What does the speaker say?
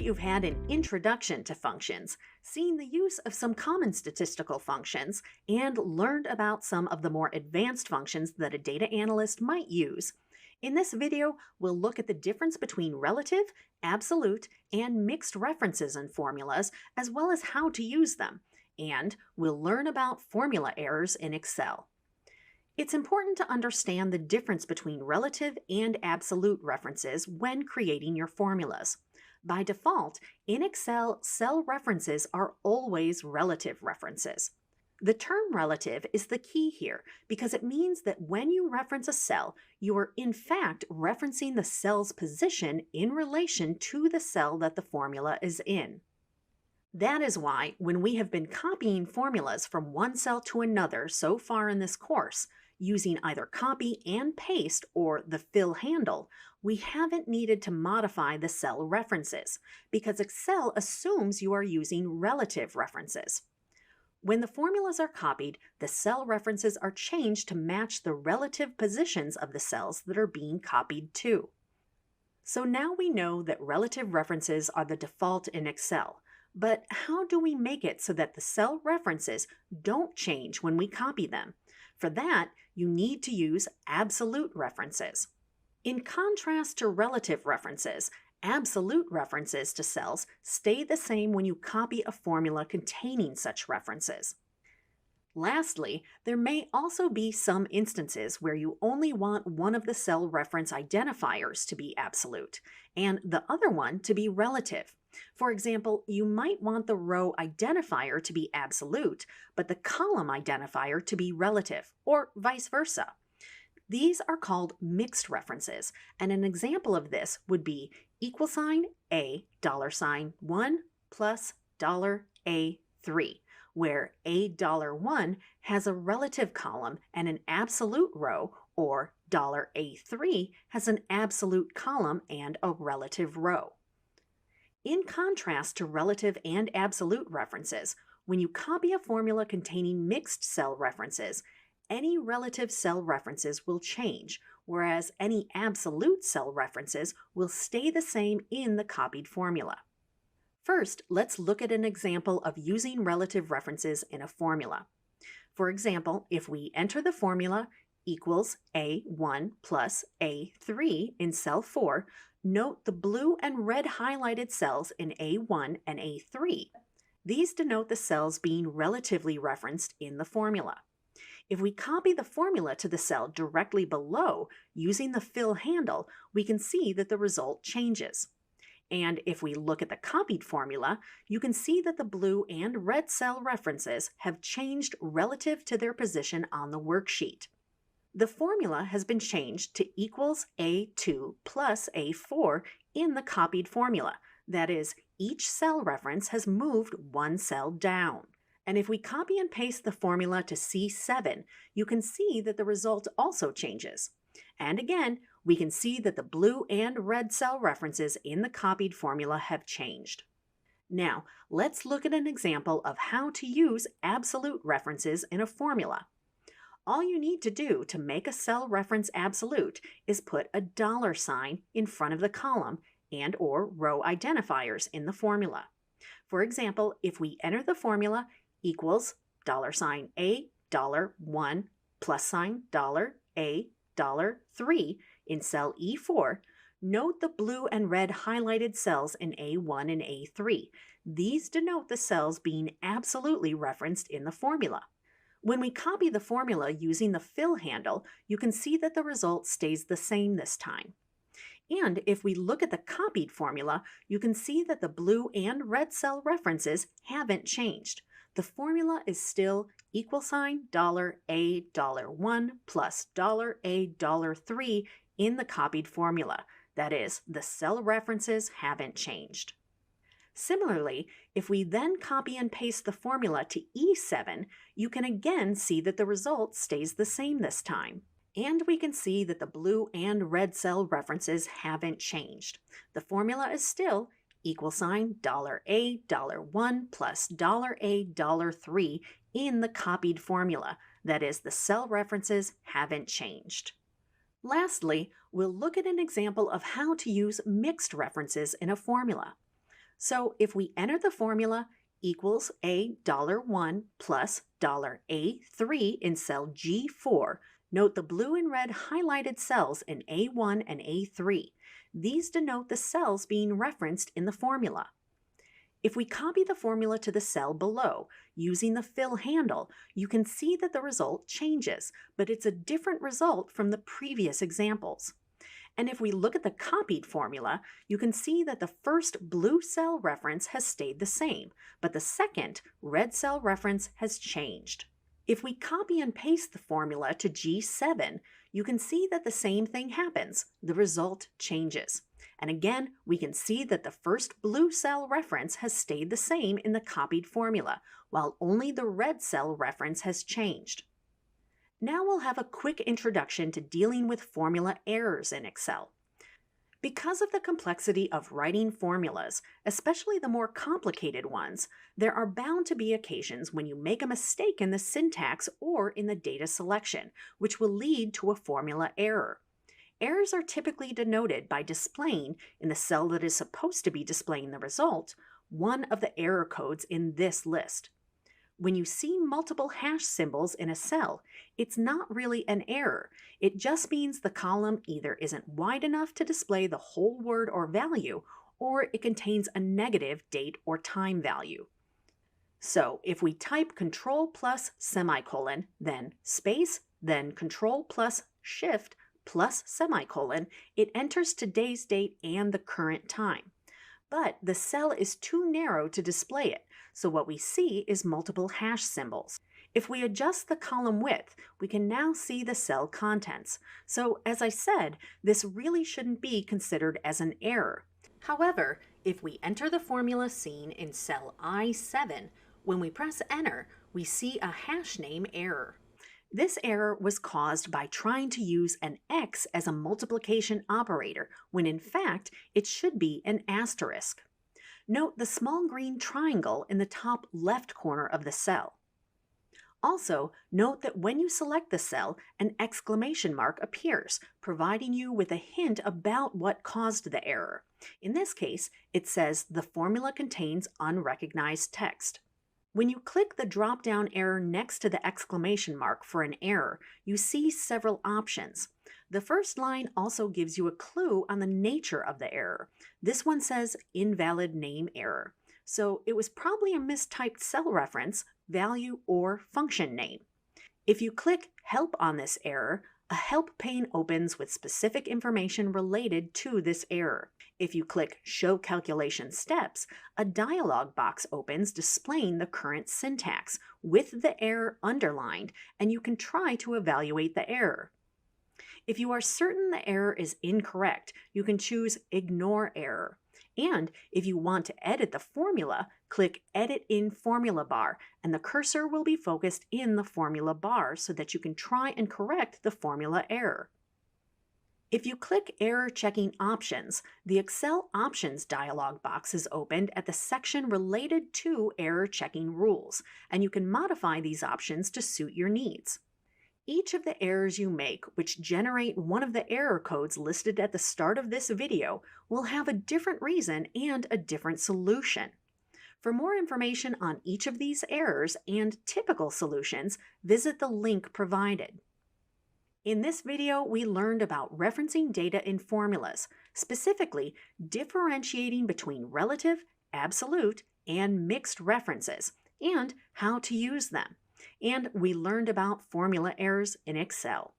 that you've had an introduction to functions, seen the use of some common statistical functions, and learned about some of the more advanced functions that a data analyst might use. In this video, we'll look at the difference between relative, absolute, and mixed references in formulas, as well as how to use them. And we'll learn about formula errors in Excel. It's important to understand the difference between relative and absolute references when creating your formulas. By default, in Excel, cell references are always relative references. The term relative is the key here because it means that when you reference a cell, you are in fact referencing the cell's position in relation to the cell that the formula is in. That is why, when we have been copying formulas from one cell to another so far in this course, using either copy and paste or the fill handle, we haven't needed to modify the cell references because Excel assumes you are using relative references. When the formulas are copied, the cell references are changed to match the relative positions of the cells that are being copied to. So now we know that relative references are the default in Excel, but how do we make it so that the cell references don't change when we copy them? For that, you need to use absolute references. In contrast to relative references, absolute references to cells stay the same when you copy a formula containing such references. Lastly, there may also be some instances where you only want one of the cell reference identifiers to be absolute and the other one to be relative. For example, you might want the row identifier to be absolute, but the column identifier to be relative, or vice versa. These are called mixed references, and an example of this would be $A $1 plus $A3, where $A1 has a relative column and an absolute row, or $A3 has an absolute column and a relative row. In contrast to relative and absolute references, when you copy a formula containing mixed cell references, any relative cell references will change, whereas any absolute cell references will stay the same in the copied formula. First, let's look at an example of using relative references in a formula. For example, if we enter the formula equals A1 plus A3 in cell 4, note the blue and red highlighted cells in A1 and A3. These denote the cells being relatively referenced in the formula. If we copy the formula to the cell directly below using the fill handle, we can see that the result changes. And if we look at the copied formula, you can see that the blue and red cell references have changed relative to their position on the worksheet. The formula has been changed to equals A2 plus A4 in the copied formula. That is, each cell reference has moved one cell down. And if we copy and paste the formula to C7, you can see that the result also changes. And again, we can see that the blue and red cell references in the copied formula have changed. Now, let's look at an example of how to use absolute references in a formula. All you need to do to make a cell reference absolute is put a $sign in front of the column and or row identifiers in the formula. For example, if we enter the formula equals $sign A $1 plus sign $A $3 in cell E4, note the blue and red highlighted cells in A1 and A3. These denote the cells being absolutely referenced in the formula. When we copy the formula using the fill handle, you can see that the result stays the same this time. And if we look at the copied formula, you can see that the blue and red cell references haven't changed. The formula is still $A $1 plus $A $3 in the copied formula. That is, the cell references haven't changed. Similarly, if we then copy and paste the formula to E7, you can again see that the result stays the same this time. And we can see that the blue and red cell references haven't changed. The formula is still $A $1 plus $A $3 in the copied formula. That is, the cell references haven't changed. Lastly, we'll look at an example of how to use mixed references in a formula. So if we enter the formula equals $1 plus $A3 in cell G4, note the blue and red highlighted cells in A1 and A3. These denote the cells being referenced in the formula. If we copy the formula to the cell below using the fill handle, you can see that the result changes, but it's a different result from the previous examples. And if we look at the copied formula, you can see that the first blue cell reference has stayed the same, but the second red cell reference has changed. If we copy and paste the formula to G7, you can see that the same thing happens. The result changes. And again, we can see that the first blue cell reference has stayed the same in the copied formula, while only the red cell reference has changed. Now we'll have a quick introduction to dealing with formula errors in Excel. Because of the complexity of writing formulas, especially the more complicated ones, there are bound to be occasions when you make a mistake in the syntax or in the data selection, which will lead to a formula error. Errors are typically denoted by displaying, in the cell that is supposed to be displaying the result, one of the error codes in this list. When you see multiple hash symbols in a cell, it's not really an error. It just means the column either isn't wide enough to display the whole word or value, or it contains a negative date or time value. So if we type Control plus semicolon, then space, then Control plus Shift plus semicolon, it enters today's date and the current time. But the cell is too narrow to display it, so what we see is multiple hash symbols. If we adjust the column width, we can now see the cell contents. So as I said, this really shouldn't be considered as an error. However, if we enter the formula seen in cell I7, when we press enter, we see a hash name error. This error was caused by trying to use an X as a multiplication operator, when in fact it should be an asterisk. Note the small green triangle in the top left corner of the cell. Also, note that when you select the cell, an exclamation mark appears, providing you with a hint about what caused the error. In this case, it says the formula contains unrecognized text. When you click the drop-down arrow next to the exclamation mark for an error, you see several options. The first line also gives you a clue on the nature of the error. This one says invalid name error. So it was probably a mistyped cell reference, value, or function name. If you click Help on this error, a help pane opens with specific information related to this error. If you click Show Calculation Steps, a dialog box opens displaying the current syntax with the error underlined, and you can try to evaluate the error. If you are certain the error is incorrect, you can choose Ignore Error. And if you want to edit the formula, click Edit in Formula Bar, and the cursor will be focused in the formula bar so that you can try and correct the formula error. If you click Error Checking Options, the Excel Options dialog box is opened at the section related to error checking rules, and you can modify these options to suit your needs. Each of the errors you make, which generate one of the error codes listed at the start of this video, will have a different reason and a different solution. For more information on each of these errors and typical solutions, visit the link provided. In this video, we learned about referencing data in formulas, specifically differentiating between relative, absolute, and mixed references, and how to use them. And we learned about formula errors in Excel.